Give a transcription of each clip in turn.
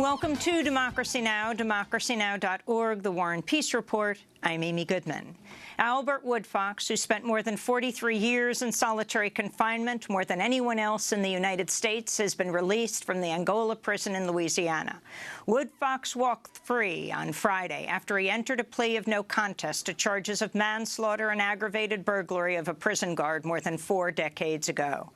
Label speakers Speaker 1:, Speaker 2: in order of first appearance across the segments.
Speaker 1: Welcome to Democracy Now!, democracynow.org, The War and Peace Report. I'm Amy Goodman. Albert Woodfox, who spent more than 43 years in solitary confinement, more than anyone else in the United States, has been released from the Angola prison in Louisiana. Woodfox walked free on Friday after he entered a plea of no contest to charges of manslaughter and aggravated burglary of a prison guard more than 4 decades ago.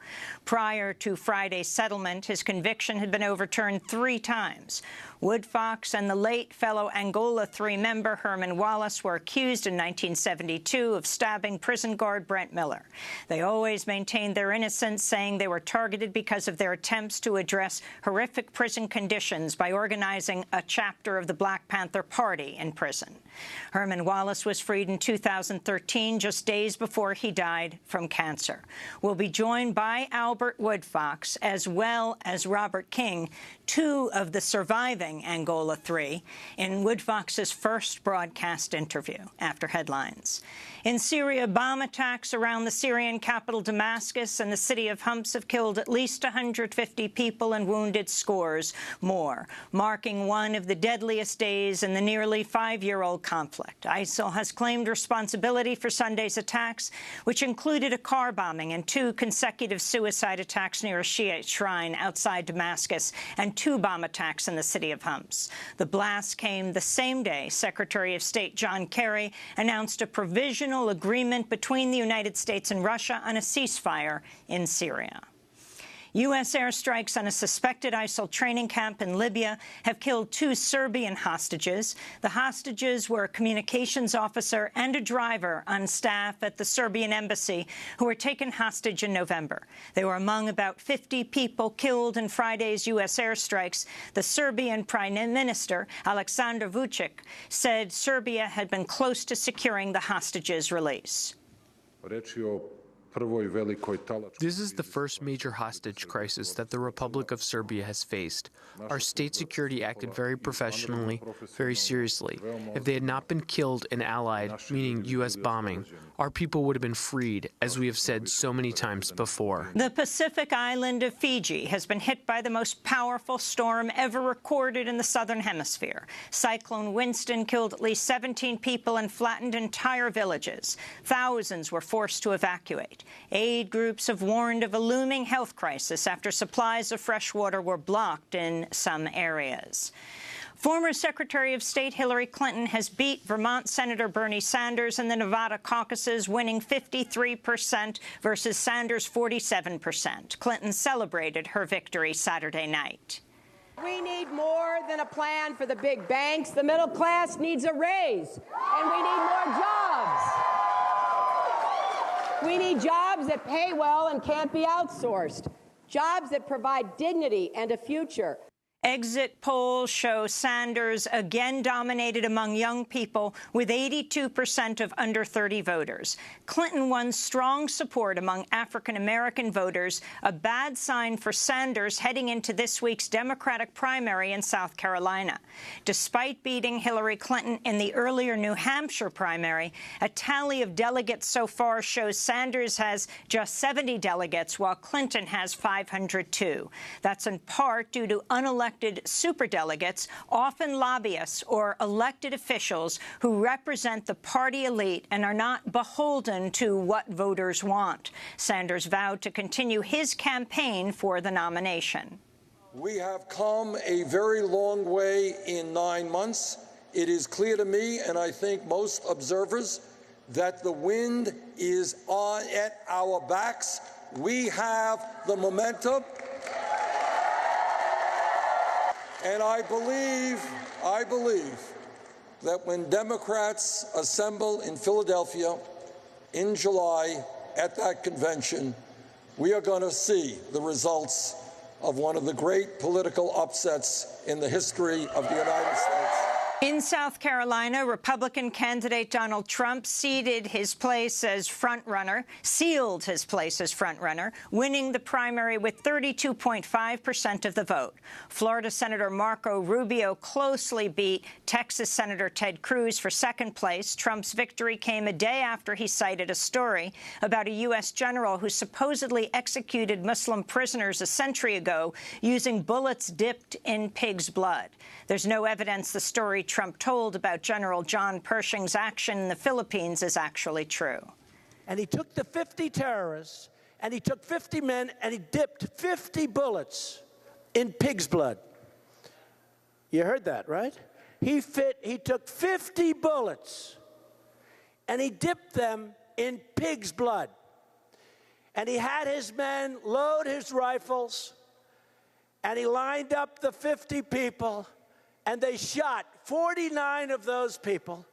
Speaker 1: Prior to Friday's settlement, his conviction had been overturned 3 times. Woodfox and the late fellow Angola 3 member Herman Wallace were accused in 1972 of stabbing prison guard Brent Miller. They always maintained their innocence, saying they were targeted because of their attempts to address horrific prison conditions by organizing a chapter of the Black Panther Party in prison. Herman Wallace was freed in 2013, just days before he died from cancer. We'll be joined by Albert Woodfox as well as Robert King, 2 of the surviving Angola 3, in Woodfox's first broadcast interview after headlines. In Syria, bomb attacks around the Syrian capital Damascus and the city of Homs have killed at least 150 people and wounded scores more, marking one of the deadliest days in the nearly 5-year-old conflict. ISIL has claimed responsibility for Sunday's attacks, which included a car bombing and 2 consecutive suicide attacks near a Shiite shrine outside Damascus and 2 bomb attacks in the city of Homs. The blast came the same day Secretary of State John Kerry announced a provisional agreement between the United States and Russia on a ceasefire in Syria. U.S. airstrikes on a suspected ISIL training camp in Libya have killed 2 Serbian hostages. The hostages were a communications officer and a driver on staff at the Serbian embassy who were taken hostage in November. They were among about 50 people killed in Friday's U.S. airstrikes. The Serbian Prime Minister, Aleksandar Vučić, said Serbia had been close to securing the hostages' release.
Speaker 2: This is the first major hostage crisis that the Republic of Serbia has faced. Our state security acted very professionally, very seriously. If they had not been killed and allied, meaning U.S. bombing, our people would have been freed, as we have said so many times before.
Speaker 1: The Pacific island of Fiji has been hit by the most powerful storm ever recorded in the southern hemisphere. Cyclone Winston killed at least 17 people and flattened entire villages. Thousands were forced to evacuate. Aid groups have warned of a looming health crisis after supplies of fresh water were blocked in some areas. Former Secretary of State Hillary Clinton has beat Vermont Senator Bernie Sanders in the Nevada caucuses, winning 53% versus Sanders' 47%. Clinton celebrated her victory Saturday night.
Speaker 3: We need more than a plan for the big banks. The middle class needs a raise, and we need more jobs. We need jobs that pay well and can't be outsourced, jobs that provide dignity and a future.
Speaker 1: Exit polls show Sanders again dominated among young people with 82% of under 30 voters. Clinton won strong support among African-American voters, a bad sign for Sanders heading into this week's Democratic primary in South Carolina. Despite beating Hillary Clinton in the earlier New Hampshire primary, a tally of delegates so far shows Sanders has just 70 delegates, while Clinton has 502. That's in part due to unelected superdelegates, often lobbyists or elected officials who represent the party elite and are not beholden to what voters want. Sanders vowed to continue his campaign for the nomination.
Speaker 4: We have come a very long way in 9 months. It is clear to me, and I think most observers, that the wind is at our backs. We have the momentum. And I believe that when Democrats assemble in Philadelphia in July at that convention, we are going to see the results of one of the great political upsets in the history of the United States.
Speaker 1: In South Carolina, Republican candidate Donald Trump sealed his place as front-runner, winning the primary with 32.5% of the vote. Florida Senator Marco Rubio closely beat Texas Senator Ted Cruz for second place. Trump's victory came a day after he cited a story about a U.S. general who supposedly executed Muslim prisoners a century ago using bullets dipped in pig's blood. There's no evidence the story Trump told about General John Pershing's action in the Philippines is actually true.
Speaker 5: And he took the 50 terrorists, and he took 50 men, and he dipped 50 bullets in pig's blood. You heard that, right? He took 50 bullets, and he dipped them in pig's blood. And he had his men load his rifles, and he lined up the 50 people, and they shot 49 of those people.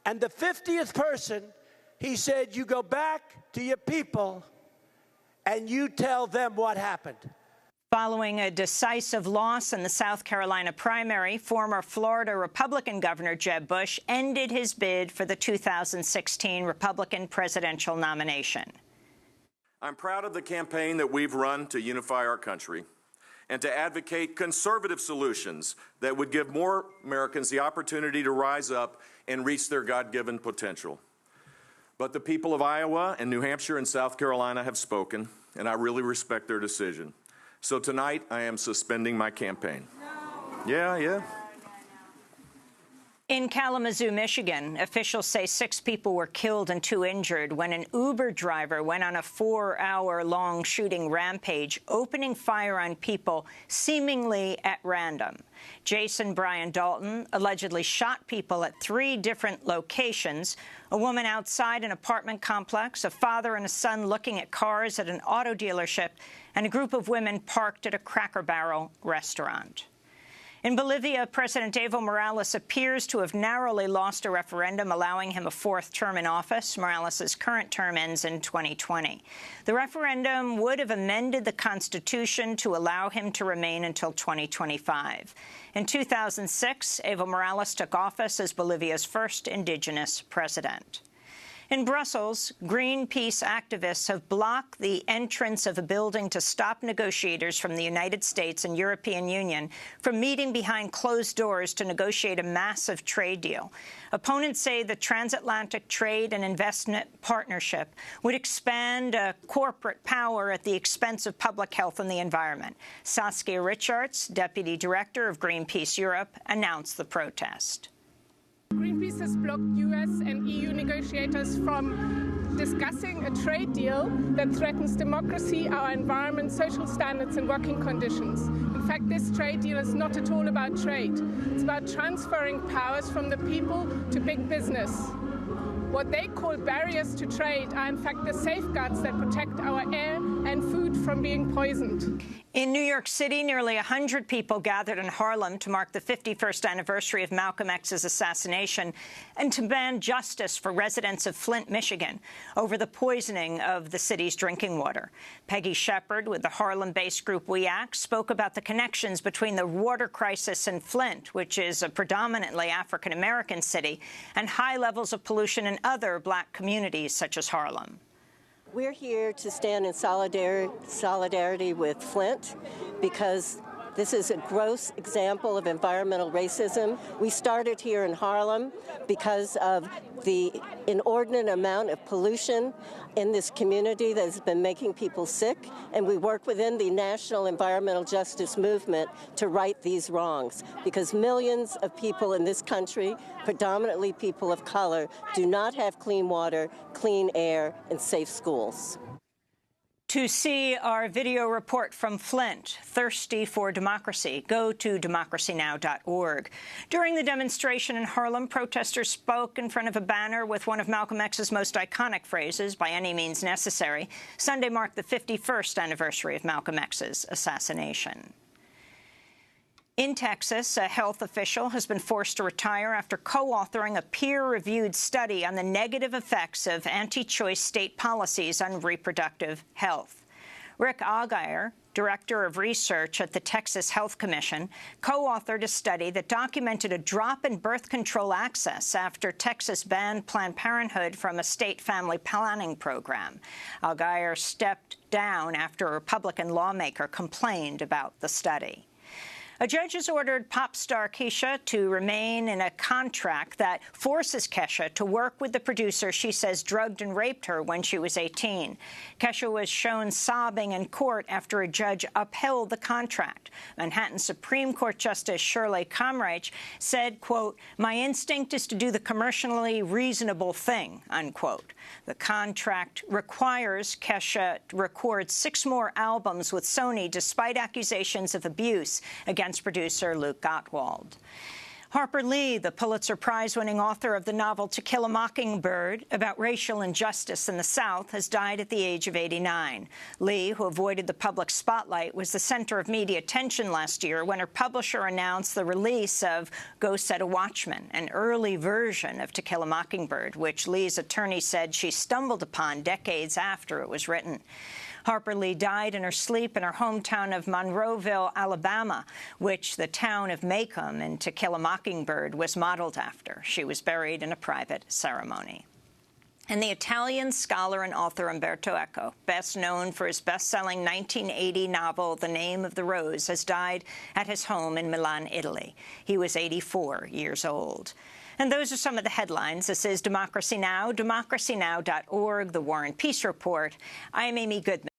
Speaker 5: And the 50th person, he said, you go back to your people and you tell them what happened.
Speaker 1: Following a decisive loss in the South Carolina primary, former Florida Republican Governor Jeb Bush ended his bid for the 2016 Republican presidential nomination.
Speaker 6: I'm proud of the campaign that we've run to unify our country and to advocate conservative solutions that would give more Americans the opportunity to rise up and reach their God-given potential. But the people of Iowa and New Hampshire and South Carolina have spoken, and I really respect their decision. So tonight, I am suspending my campaign. Yeah.
Speaker 1: In Kalamazoo, Michigan, officials say 6 people were killed and 2 injured when an Uber driver went on a 4-hour-long shooting rampage, opening fire on people seemingly at random. Jason Brian Dalton allegedly shot people at 3 different locations: a woman outside an apartment complex, a father and a son looking at cars at an auto dealership, and a group of women parked at a Cracker Barrel restaurant. In Bolivia, President Evo Morales appears to have narrowly lost a referendum allowing him a 4th term in office. Morales' current term ends in 2020. The referendum would have amended the Constitution to allow him to remain until 2025. In 2006, Evo Morales took office as Bolivia's first indigenous president. In Brussels, Greenpeace activists have blocked the entrance of a building to stop negotiators from the United States and European Union from meeting behind closed doors to negotiate a massive trade deal. Opponents say the Transatlantic Trade and Investment Partnership would expand corporate power at the expense of public health and the environment. Saskia Richards, Deputy Director of Greenpeace Europe, announced the protest.
Speaker 7: Greenpeace has blocked US and EU negotiators from discussing a trade deal that threatens democracy, our environment, social standards and working conditions. In fact, this trade deal is not at all about trade. It's about transferring powers from the people to big business. What they call barriers to trade are in fact the safeguards that protect our air and food from being poisoned.
Speaker 1: In New York City, nearly 100 people gathered in Harlem to mark the 51st anniversary of Malcolm X's assassination and to demand justice for residents of Flint, Michigan, over the poisoning of the city's drinking water. Peggy Shepard, with the Harlem-based group We Act, spoke about the connections between the water crisis in Flint, which is a predominantly African-American city, and high levels of pollution in other black communities, such as Harlem.
Speaker 8: We're here to stand in solidarity with Flint because this is a gross example of environmental racism. We started here in Harlem because of the inordinate amount of pollution in this community that has been making people sick, and we work within the national environmental justice movement to right these wrongs, because millions of people in this country, predominantly people of color, do not have clean water, clean air, and safe schools.
Speaker 1: To see our video report from Flint, Thirsty for Democracy, go to democracynow.org. During the demonstration in Harlem, protesters spoke in front of a banner with one of Malcolm X's most iconic phrases, "by any means necessary." Sunday marked the 51st anniversary of Malcolm X's assassination. In Texas, a health official has been forced to retire after co-authoring a peer-reviewed study on the negative effects of anti-choice state policies on reproductive health. Rick Aguirre director of research at the Texas Health Commission, co-authored a study that documented a drop in birth control access after Texas banned Planned Parenthood from a state family planning program. Allgaier stepped down after a Republican lawmaker complained about the study. A judge has ordered pop star Kesha to remain in a contract that forces Kesha to work with the producer she says drugged and raped her when she was 18. Kesha was shown sobbing in court after a judge upheld the contract. Manhattan Supreme Court Justice Shirley Comreich said, quote, "My instinct is to do the commercially reasonable thing," unquote. The contract requires Kesha record 6 more albums with Sony despite accusations of abuse against producer Luke Gottwald. Harper Lee, the Pulitzer Prize-winning author of the novel To Kill a Mockingbird about racial injustice in the South, has died at the age of 89. Lee, who avoided the public spotlight, was the center of media attention last year when her publisher announced the release of Go Set a Watchman, an early version of To Kill a Mockingbird, which Lee's attorney said she stumbled upon decades after it was written. Harper Lee died in her sleep in her hometown of Monroeville, Alabama, which the town of Macomb in To Kill a Mockingbird was modeled after. She was buried in a private ceremony. And the Italian scholar and author Umberto Eco, best known for his best-selling 1980 novel The Name of the Rose, has died at his home in Milan, Italy. He was 84 years old. And those are some of the headlines. This is Democracy Now!, democracynow.org, The War and Peace Report. I'm Amy Goodman.